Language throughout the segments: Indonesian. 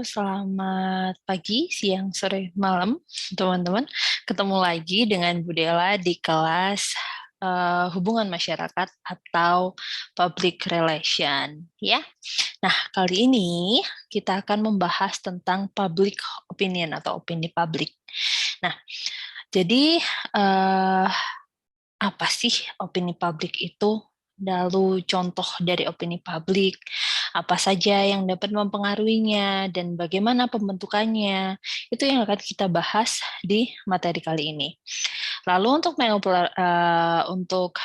selamat pagi, siang, sore, malam, teman-teman. Ketemu lagi dengan Bu Dela di kelas hubungan masyarakat atau public relation, ya. Nah, kali ini kita akan membahas tentang public opinion atau opini publik. Nah, jadi apa sih opini publik itu? Lalu contoh dari opini publik, apa saja yang dapat mempengaruhinya, dan bagaimana pembentukannya. Itu yang akan kita bahas di materi kali ini. Lalu untuk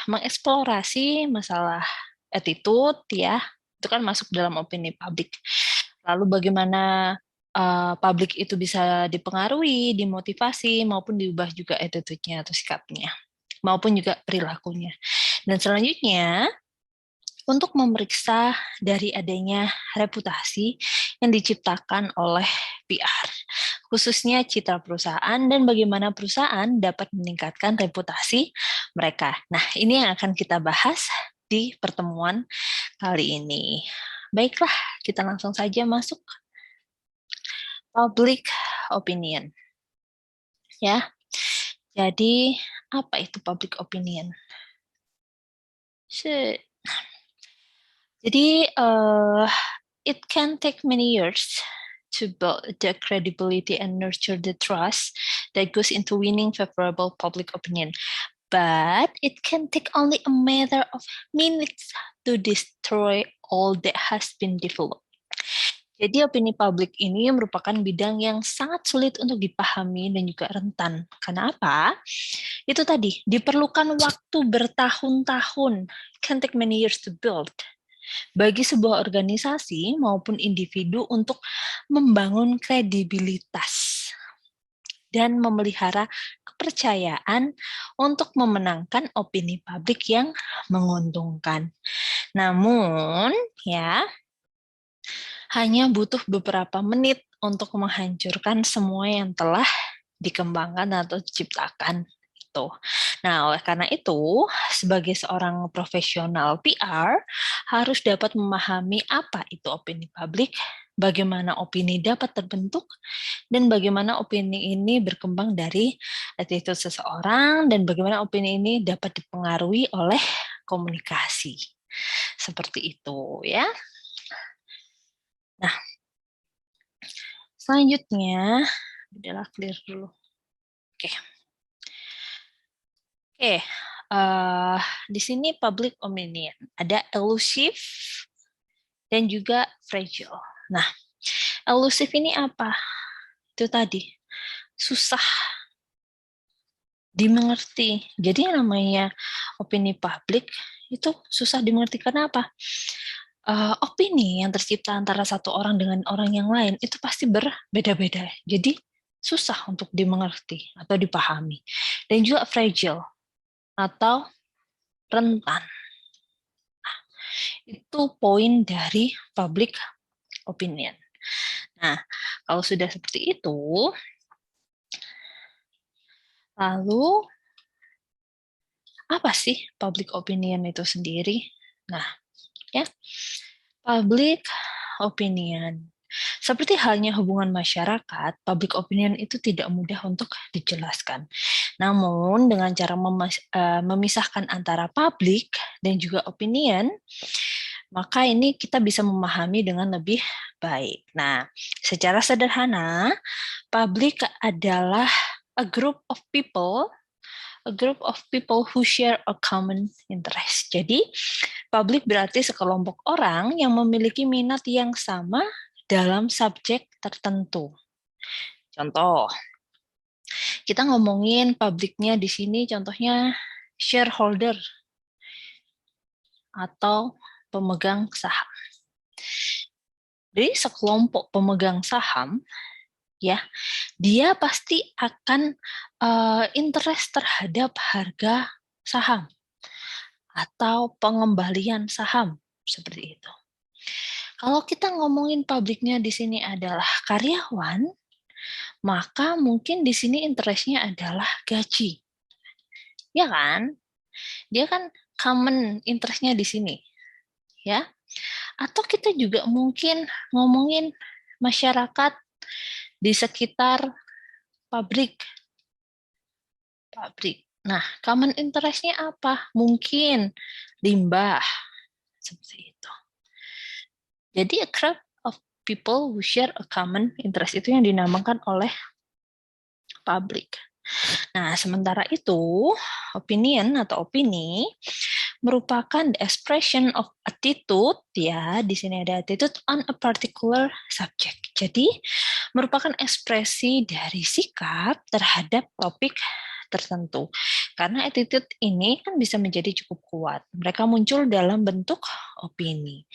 mengeksplorasi masalah attitude, ya, itu kan masuk dalam opini publik. Lalu bagaimana publik itu bisa dipengaruhi, dimotivasi, maupun diubah juga attitude-nya atau sikapnya, maupun juga perilakunya. Dan selanjutnya, untuk memeriksa dari adanya reputasi yang diciptakan oleh PR, khususnya citra perusahaan dan bagaimana perusahaan dapat meningkatkan reputasi mereka. Nah, ini yang akan kita bahas di pertemuan kali ini. Baiklah, kita langsung saja masuk public opinion. Ya, jadi apa itu public opinion? Jadi, it can take many years to build the credibility and nurture the trust that goes into winning favorable public opinion. But it can take only a matter of minutes to destroy all that has been developed. Jadi opini publik ini merupakan bidang yang sangat sulit untuk dipahami dan juga rentan. Karena apa? Itu tadi, diperlukan waktu bertahun-tahun. It can take many years to build bagi sebuah organisasi maupun individu untuk membangun kredibilitas dan memelihara kepercayaan untuk memenangkan opini publik yang menguntungkan. Namun, ya, hanya butuh beberapa menit untuk menghancurkan semua yang telah dikembangkan atau diciptakan itu. Nah, oleh karena itu, sebagai seorang profesional PR harus dapat memahami apa itu opini publik, bagaimana opini dapat terbentuk, dan bagaimana opini ini berkembang dari attitude seseorang, dan bagaimana opini ini dapat dipengaruhi oleh komunikasi. Seperti itu, ya. Nah, selanjutnya, adalah clear dulu. Oke. Oke, di sini public opinion. Ada elusive dan juga fragile. Nah, elusive ini apa? Itu tadi, susah dimengerti. Jadi yang namanya opini publik itu susah dimengerti. Karena apa? Opini yang tercipta antara satu orang dengan orang yang lain itu pasti berbeda-beda. Jadi susah untuk dimengerti atau dipahami. Dan juga fragile atau rentan. Itu poin dari public opinion. Nah, kalau sudah seperti itu, lalu apa sih public opinion itu sendiri? Nah, ya, public opinion. Seperti halnya hubungan masyarakat, public opinion itu tidak mudah untuk dijelaskan. Namun, dengan cara memisahkan antara public dan juga opinion, maka ini kita bisa memahami dengan lebih baik. Nah, secara sederhana, public adalah a group of people who share a common interest. Jadi, publik berarti sekelompok orang yang memiliki minat yang sama dalam subjek tertentu. Contoh, kita ngomongin publiknya di sini, contohnya shareholder atau pemegang saham. Jadi sekelompok pemegang saham, ya, dia pasti akan interest terhadap harga saham atau pengembalian saham seperti itu. Kalau kita ngomongin pabriknya di sini adalah karyawan, maka mungkin di sini interestnya adalah gaji. Ya kan? Dia kan common interestnya di sini. Ya. Atau kita juga mungkin ngomongin masyarakat di sekitar pabrik. Nah, common interest-nya apa? Mungkin limbah, seperti itu. Jadi a crowd of people who share a common interest itu yang dinamakan oleh public. Nah, sementara itu, opinion atau opini merupakan the expression of attitude, ya, di sini ada attitude on a particular subject. Jadi, merupakan ekspresi dari sikap terhadap topik tertentu. Karena attitude ini kan bisa menjadi cukup kuat. Mereka muncul dalam bentuk opini.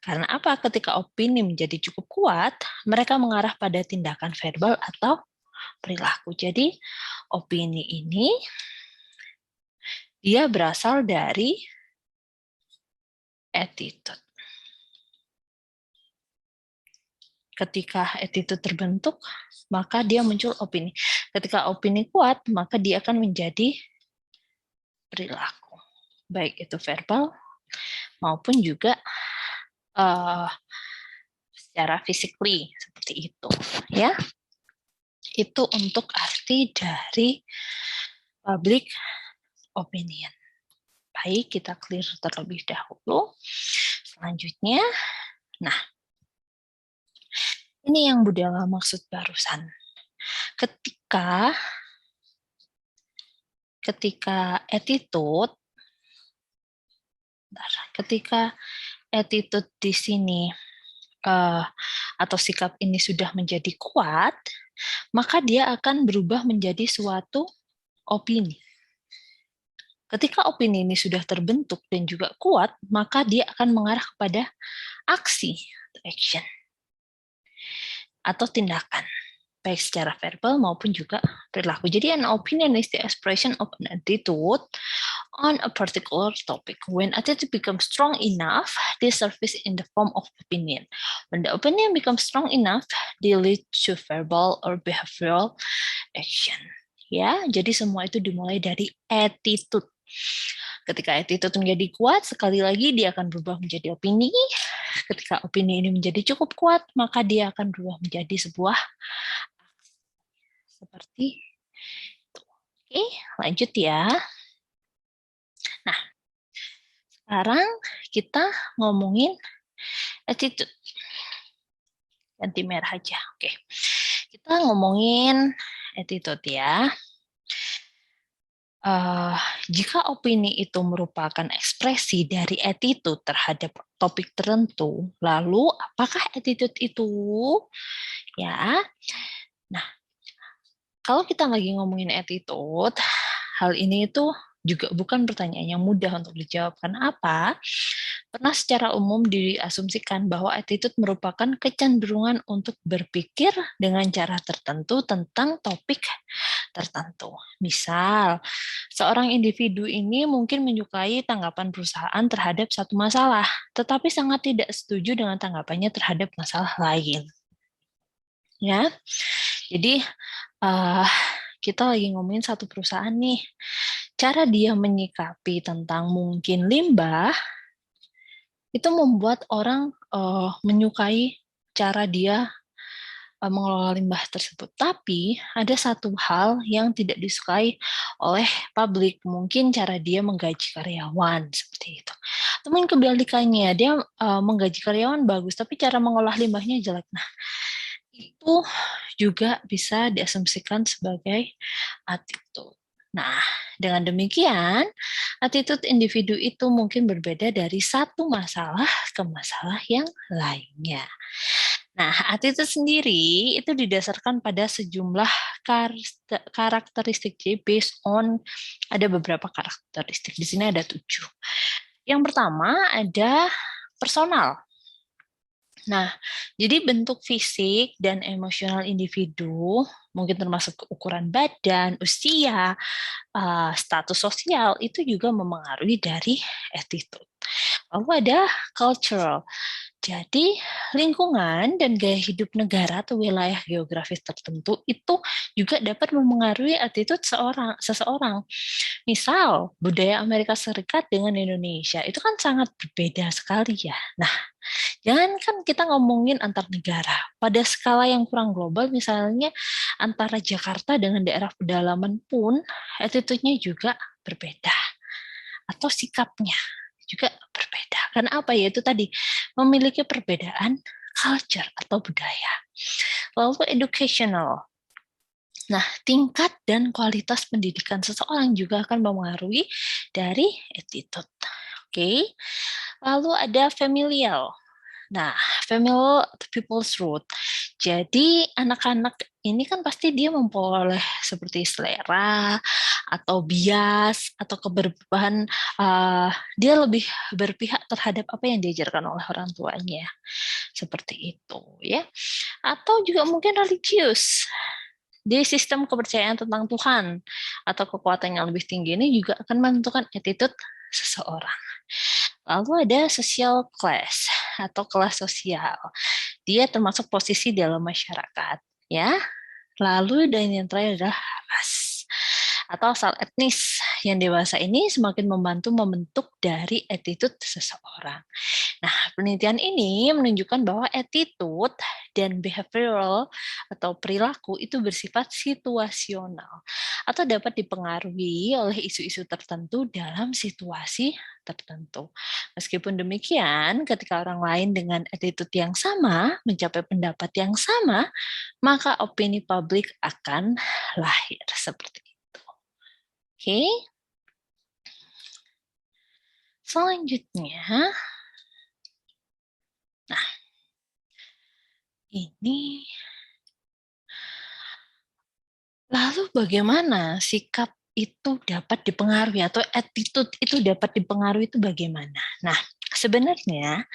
Karena apa? Ketika opini menjadi cukup kuat, mereka mengarah pada tindakan verbal atau perilaku. Jadi, opini ini dia berasal dari attitude. Ketika attitude terbentuk, maka dia muncul opini. Ketika opini kuat, maka dia akan menjadi perilaku. Baik itu verbal maupun juga secara physically, seperti itu. Ya, itu untuk arti dari public opinion. Baik, kita clear terlebih dahulu. Selanjutnya, nah, ini yang Budala maksud barusan. Ketika attitude di sini atau sikap ini sudah menjadi kuat, maka dia akan berubah menjadi suatu opini. Ketika opini ini sudah terbentuk dan juga kuat, maka dia akan mengarah kepada aksi, action, atau tindakan, baik secara verbal maupun juga perilaku. Jadi an opinion is the expression of an attitude on a particular topic. When attitude becomes strong enough, they surface in the form of opinion. When the opinion becomes strong enough, they lead to verbal or behavioral action. Ya, jadi semua itu dimulai dari attitude. Ketika attitude menjadi kuat, sekali lagi dia akan berubah menjadi opini. Ketika opini ini menjadi cukup kuat, maka dia akan berubah menjadi sebuah seperti itu. Oke, lanjut ya. Nah, sekarang kita ngomongin attitude. Ganti merah aja. Oke. Kita ngomongin attitude ya. Jika opini itu merupakan ekspresi dari attitude terhadap topik tertentu, lalu apakah attitude itu? Ya. Nah, kalau kita lagi ngomongin attitude, hal ini itu juga bukan pertanyaan yang mudah untuk dijawab. Karena apa? Pernah secara umum diasumsikan bahwa attitude merupakan kecenderungan untuk berpikir dengan cara tertentu tentang topik tertentu. Misal, seorang individu ini mungkin menyukai tanggapan perusahaan terhadap satu masalah, tetapi sangat tidak setuju dengan tanggapannya terhadap masalah lain. Ya, jadi kita lagi ngomongin satu perusahaan nih. Cara dia menyikapi tentang mungkin limbah itu membuat orang menyukai cara dia mengelola limbah tersebut. Tapi ada satu hal yang tidak disukai oleh publik, mungkin cara dia menggaji karyawan seperti itu. Atau mungkin kebalikannya, dia menggaji karyawan bagus, tapi cara mengolah limbahnya jelek. Nah, itu juga bisa diasumsikan sebagai attitude. Nah, dengan demikian, attitude individu itu mungkin berbeda dari satu masalah ke masalah yang lainnya. Nah, attitude sendiri itu didasarkan pada sejumlah karakteristik. Jadi, based on ada beberapa karakteristik. Di sini ada 7. Yang pertama ada personal. Nah, jadi bentuk fisik dan emosional individu, mungkin termasuk ukuran badan, usia, status sosial, itu juga memengaruhi dari attitude. Lalu ada cultural. Jadi, lingkungan dan gaya hidup negara atau wilayah geografis tertentu itu juga dapat memengaruhi attitude seseorang. Misal, budaya Amerika Serikat dengan Indonesia itu kan sangat berbeda sekali ya. Nah, jangan kan kita ngomongin antar negara. Pada skala yang kurang global, misalnya antara Jakarta dengan daerah pedalaman pun, attitude-nya juga berbeda. Atau sikapnya juga berbeda. Karena apa ya, itu tadi, memiliki perbedaan culture atau budaya. Lalu educational. Nah, tingkat dan kualitas pendidikan seseorang juga akan mempengaruhi dari attitude. Oke. Lalu ada familial. Nah, familial people's root. Jadi anak-anak ini kan pasti dia memperoleh seperti selera atau bias atau keberpihakan, dia lebih berpihak terhadap apa yang diajarkan oleh orang tuanya. Seperti itu ya. Atau juga mungkin religius. Di sistem kepercayaan tentang Tuhan atau kekuatan yang lebih tinggi ini juga akan menentukan attitude seseorang. Lalu ada social class atau kelas sosial. Dia termasuk posisi dalam masyarakat, ya. Lalu dan yang terakhir adalah ras atau asal etnis. Yang dewasa ini semakin membantu membentuk dari attitude seseorang. Nah, penelitian ini menunjukkan bahwa attitude dan behavioral atau perilaku itu bersifat situasional atau dapat dipengaruhi oleh isu-isu tertentu dalam situasi tertentu. Meskipun demikian, ketika orang lain dengan attitude yang sama mencapai pendapat yang sama, maka opini publik akan lahir seperti itu. Oke. Selanjutnya, nah ini lalu bagaimana sikap itu dapat dipengaruhi atau attitude itu dapat dipengaruhi itu bagaimana? Nah, sebenarnya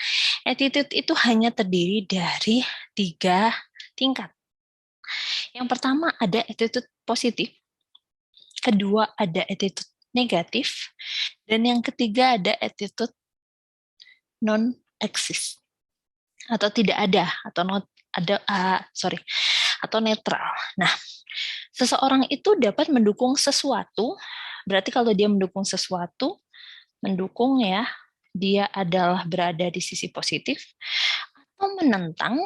attitude itu hanya terdiri dari 3 tingkat. Yang pertama ada attitude positif, kedua ada attitude negatif, dan yang ketiga ada attitude non-exist atau tidak ada atau not ada atau netral. Nah, seseorang itu dapat mendukung sesuatu, berarti kalau dia mendukung sesuatu, mendukung ya, dia adalah berada di sisi positif, atau menentang,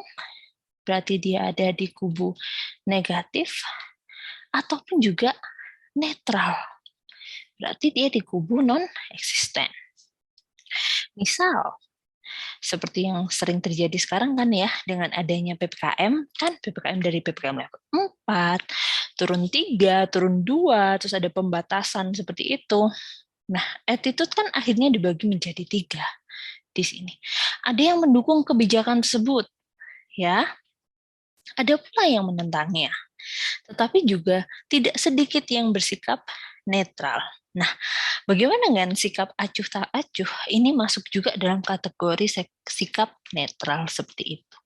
berarti dia ada di kubu negatif, ataupun juga netral, berarti dia di kubu non-eksisten. Misal, seperti yang sering terjadi sekarang kan ya, dengan adanya PPKM, kan PPKM dari PPKM level 4, turun 3, turun 2, terus ada pembatasan seperti itu. Nah, attitude kan akhirnya dibagi menjadi 3 di sini. Ada yang mendukung kebijakan tersebut, ya. Ada pula yang menentangnya. Tetapi juga tidak sedikit yang bersikap netral. Nah, bagaimana dengan sikap acuh tak acuh? Ini masuk juga dalam kategori sikap netral seperti itu.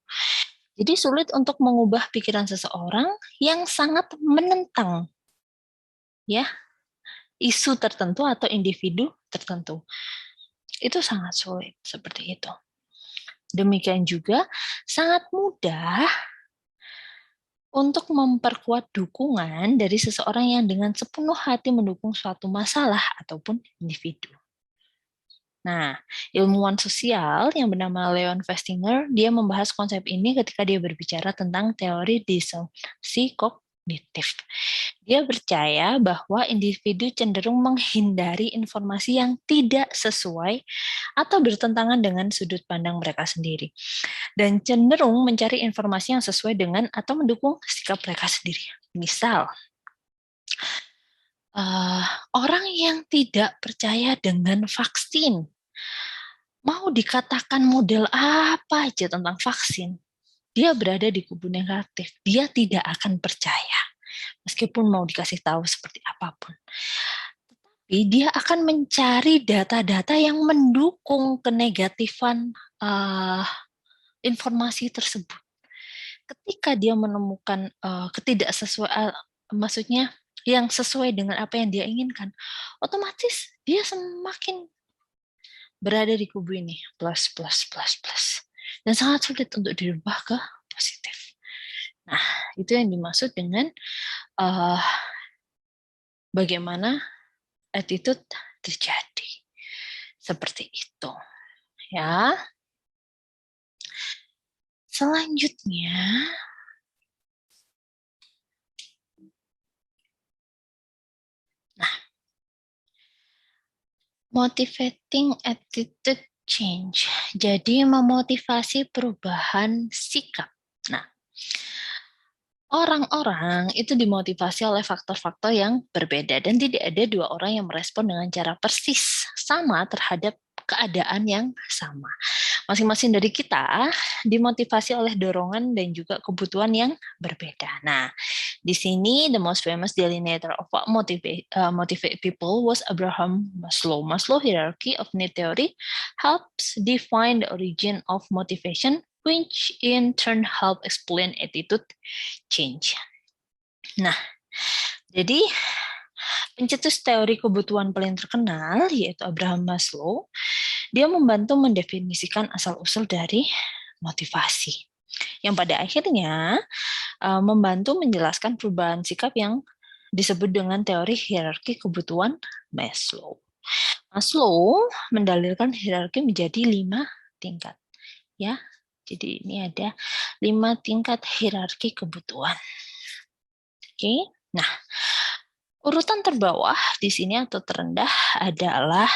Jadi sulit untuk mengubah pikiran seseorang yang sangat menentang ya isu tertentu atau individu tertentu. Itu sangat sulit seperti itu. Demikian juga sangat mudah untuk memperkuat dukungan dari seseorang yang dengan sepenuh hati mendukung suatu masalah ataupun individu. Nah, ilmuwan sosial yang bernama Leon Festinger, dia membahas konsep ini ketika dia berbicara tentang teori disonansi kognitif. Dia percaya bahwa individu cenderung menghindari informasi yang tidak sesuai atau bertentangan dengan sudut pandang mereka sendiri, dan cenderung mencari informasi yang sesuai dengan atau mendukung sikap mereka sendiri. Misal, orang yang tidak percaya dengan vaksin, mau dikatakan model apa aja tentang vaksin, dia berada di kubu negatif. Dia tidak akan percaya, meskipun mau dikasih tahu seperti apapun. Tapi dia akan mencari data-data yang mendukung kenegatifan informasi tersebut. Ketika dia menemukan ketidaksesuaian, maksudnya yang sesuai dengan apa yang dia inginkan, otomatis dia semakin berada di kubu ini, plus. dan sangat sulit untuk dirubah ke positif. Nah, itu yang dimaksud dengan uh, bagaimana attitude terjadi. Seperti itu. Ya. Selanjutnya, nah, motivating attitude change. Jadi memotivasi perubahan sikap. Nah, orang-orang itu dimotivasi oleh faktor-faktor yang berbeda dan tidak ada dua orang yang merespon dengan cara persis sama terhadap keadaan yang sama. Masing-masing dari kita dimotivasi oleh dorongan dan juga kebutuhan yang berbeda. Nah, di sini the most famous delineator of what motivate people was Abraham Maslow. Maslow hierarchy of need theory helps define the origin of motivation, which in turn help explain attitude change. Nah, jadi pencetus teori kebutuhan paling terkenal yaitu Abraham Maslow, dia membantu mendefinisikan asal-usul dari motivasi, yang pada akhirnya membantu menjelaskan perubahan sikap yang disebut dengan teori hierarki kebutuhan Maslow. Maslow mendalilkan hierarki menjadi 5 tingkat. Ya, jadi ini ada 5 tingkat hierarki kebutuhan. Oke, nah urutan terbawah di sini atau terendah adalah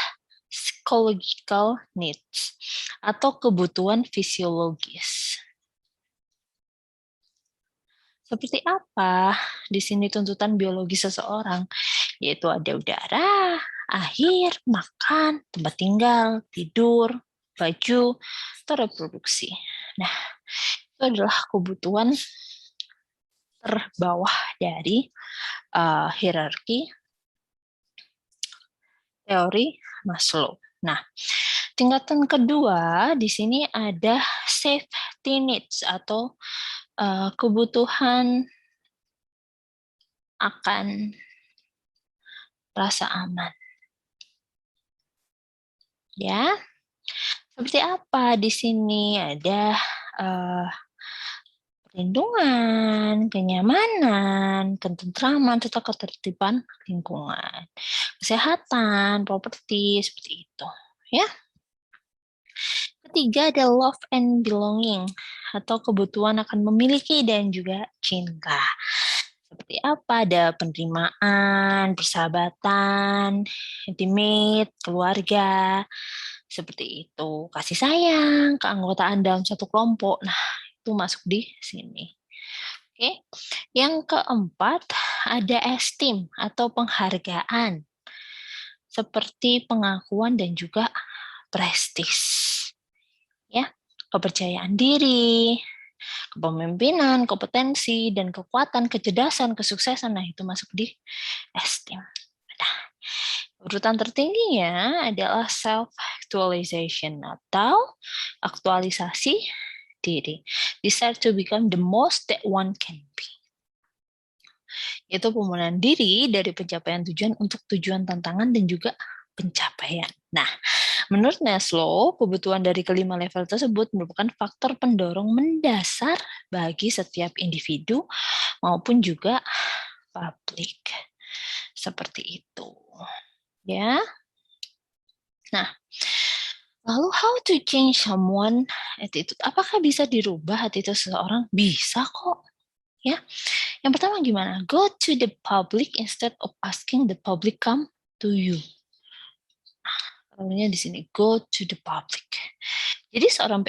psychological needs atau kebutuhan fisiologis. Seperti apa di sini tuntutan biologi seseorang? Yaitu ada udara, air, makan, tempat tinggal, tidur, baju, atau reproduksi. Nah, itu adalah kebutuhan terbawah dari hierarki teori Maslow. Nah, tingkatan kedua di sini ada safety needs atau kebutuhan akan rasa aman. Ya, seperti apa di sini ada perlindungan, kenyamanan, ketentraman, serta ketertiban lingkungan, kesehatan, properti seperti itu. Ya. Ketiga ada love and belonging atau kebutuhan akan memiliki dan juga cinta. Seperti apa? Ada penerimaan, persahabatan, intimate, keluarga, seperti itu. Kasih sayang, keanggotaan dalam satu kelompok. Nah, itu masuk di sini. Oke. Yang keempat, ada esteem atau penghargaan. Seperti pengakuan dan juga prestis. Ya, kepercayaan diri, kepemimpinan, kompetensi, dan kekuatan, kecerdasan, kesuksesan. Nah, itu masuk di esteem. Nah, urutan tertingginya adalah self-actualization atau aktualisasi diri. Desire to become the most that one can be. Yaitu pemenuhan diri dari pencapaian tujuan untuk tujuan tantangan dan juga pencapaian. Nah, menurut Maslow, kebutuhan dari kelima level tersebut merupakan faktor pendorong mendasar bagi setiap individu maupun juga publik. Seperti itu. Ya. Nah, lalu how to change someone attitude? Apakah bisa dirubah attitude seseorang? Bisa kok. Ya. Yang pertama gimana? Go to the public instead of asking the public come to you. Namanya di sini go to the public. Jadi seorang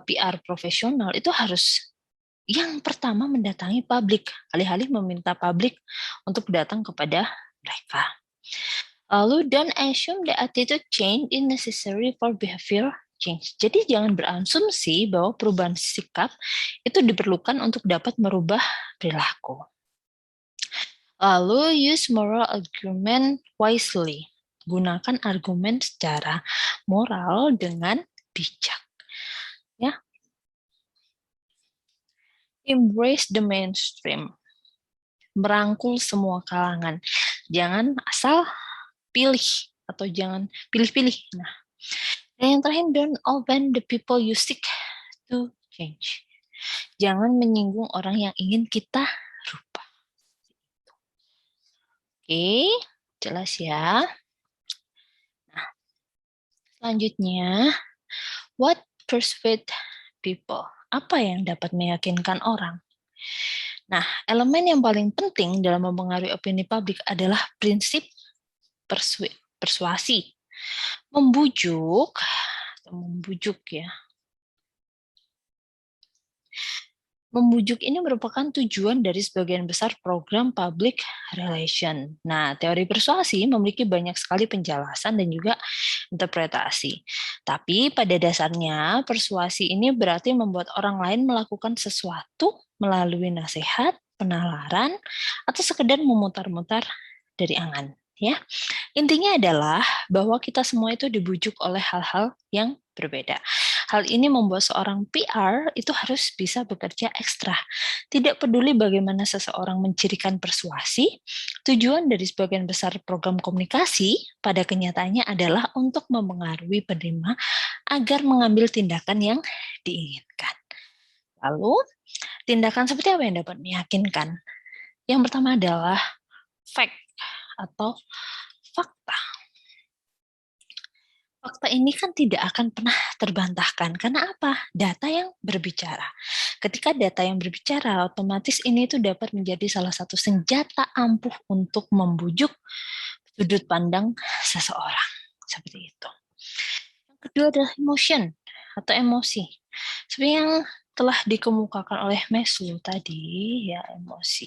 PR profesional itu harus yang pertama mendatangi publik, alih-alih meminta publik untuk datang kepada mereka. Lalu don't assume the attitude change is necessary for behavior change. Jadi jangan berasumsi bahwa perubahan sikap itu diperlukan untuk dapat merubah perilaku. Lalu use moral argument wisely. Gunakan argumen secara moral dengan bijak. Ya. Embrace the mainstream. Merangkul semua kalangan. Jangan asal pilih atau jangan pilih-pilih. Nah, dan yang terakhir, don't offend the people you seek to change. Jangan menyinggung orang yang ingin kita rubah. Oke, jelas ya. Nah, selanjutnya, what persuade people? Apa yang dapat meyakinkan orang? Nah, elemen yang paling penting dalam mempengaruhi opini publik adalah prinsip persuasi. Membujuk ya. Membujuk ini merupakan tujuan dari sebagian besar program public relation. Nah, teori persuasi memiliki banyak sekali penjelasan dan juga interpretasi. Tapi pada dasarnya, persuasi ini berarti membuat orang lain melakukan sesuatu melalui nasihat, penalaran, atau sekedar memutar-mutar dari angan. Ya, intinya adalah bahwa kita semua itu dibujuk oleh hal-hal yang berbeda. Hal ini membuat seorang PR itu harus bisa bekerja ekstra. Tidak peduli bagaimana seseorang mencirikan persuasi, tujuan dari sebagian besar program komunikasi pada kenyataannya adalah untuk mempengaruhi penerima agar mengambil tindakan yang diinginkan. Lalu, tindakan seperti apa yang dapat meyakinkan? Yang pertama adalah fact atau fakta. Fakta ini kan tidak akan pernah terbantahkan. Karena apa? Data yang berbicara. Ketika data yang berbicara, otomatis ini itu dapat menjadi salah satu senjata ampuh untuk membujuk sudut pandang seseorang. Seperti itu. Yang kedua adalah emotion atau emosi. Seperti yang telah dikemukakan oleh Maslow tadi, ya emosi.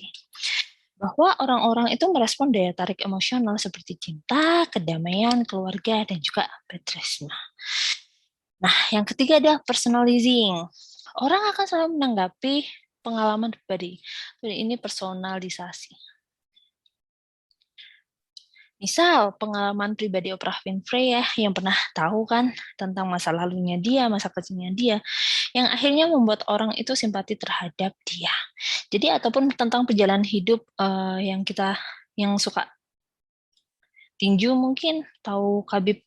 Bahwa orang-orang itu merespon daya tarik emosional seperti cinta, kedamaian, keluarga, dan juga petresma. Nah, yang ketiga adalah personalizing. Orang akan selalu menanggapi pengalaman pribadi. Ini personalisasi. Misal, pengalaman pribadi Oprah Winfrey ya, yang pernah tahu kan tentang masa lalunya dia, masa kecilnya dia, yang akhirnya membuat orang itu simpati terhadap dia. Jadi, ataupun tentang perjalanan hidup yang suka tinju mungkin, tahu Khabib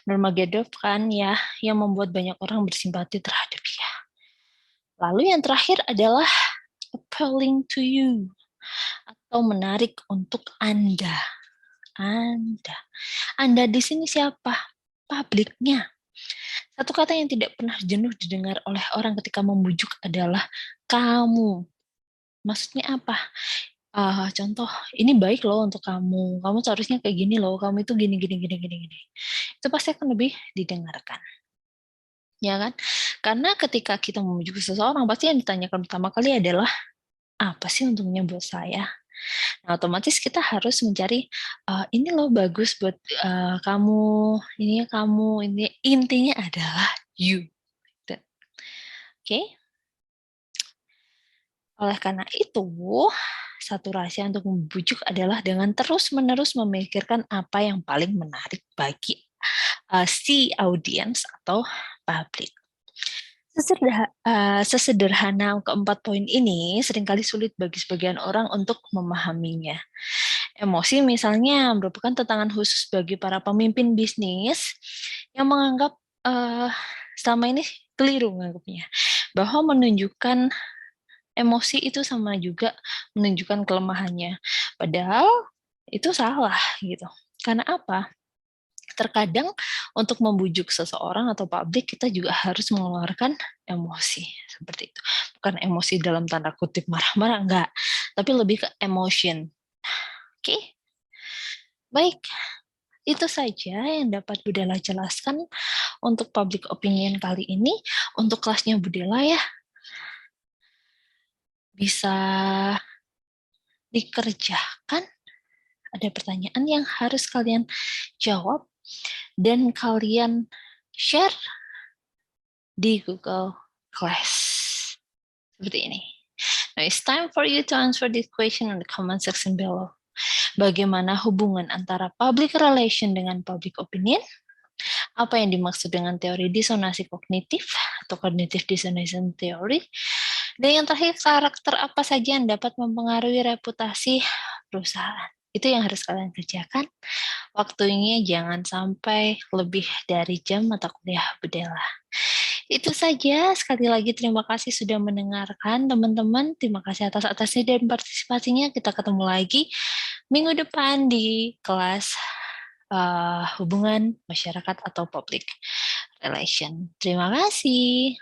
Nurmagomedov kan ya, yang membuat banyak orang bersimpati terhadap dia. Lalu yang terakhir adalah appealing to you atau menarik untuk Anda. Anda di sini siapa? Publiknya. Satu kata yang tidak pernah jenuh didengar oleh orang ketika membujuk adalah kamu. Maksudnya apa? Contoh, ini baik loh untuk kamu. Kamu seharusnya kayak gini loh. Kamu itu gini, gini, gini, gini, gini. Itu pasti akan lebih didengarkan. Ya kan? Karena ketika kita membujuk seseorang, pasti yang ditanyakan pertama kali adalah, apa sih untungnya buat saya? Nah, otomatis kita harus mencari, ini loh bagus buat ini intinya adalah you. Oke? Okay? Oleh karena itu, satu rahasia untuk membujuk adalah dengan terus-menerus memikirkan apa yang paling menarik bagi si audiens atau publik. Sesederhana keempat poin ini seringkali sulit bagi sebagian orang untuk memahaminya. Emosi misalnya merupakan tantangan khusus bagi para pemimpin bisnis yang menganggap selama ini keliru menganggapnya bahwa menunjukkan emosi itu sama juga menunjukkan kelemahannya. Padahal itu salah gitu. Karena apa? Terkadang untuk membujuk seseorang atau publik kita juga harus mengeluarkan emosi seperti itu. Bukan emosi dalam tanda kutip marah-marah, enggak. Tapi lebih ke emotion. Oke? Baik. Itu saja yang dapat Budela jelaskan untuk public opinion kali ini. Untuk kelasnya Budela ya, bisa dikerjakan. Ada pertanyaan yang harus kalian jawab dan kalian share di Google Class. Seperti ini. Now it's time for you to answer this question in the comment section below. Bagaimana hubungan antara public relation dengan public opinion? Apa yang dimaksud dengan teori disonansi kognitif atau cognitive dissonance theory? Dan yang terakhir, karakter apa saja yang dapat mempengaruhi reputasi perusahaan? Itu yang harus kalian kerjakan. Waktunya jangan sampai lebih dari jam mata kuliah Budela. Itu saja. Sekali lagi terima kasih sudah mendengarkan teman-teman. Terima kasih atas-atasnya dan partisipasinya. Kita ketemu lagi minggu depan di kelas hubungan masyarakat atau public relation. Terima kasih.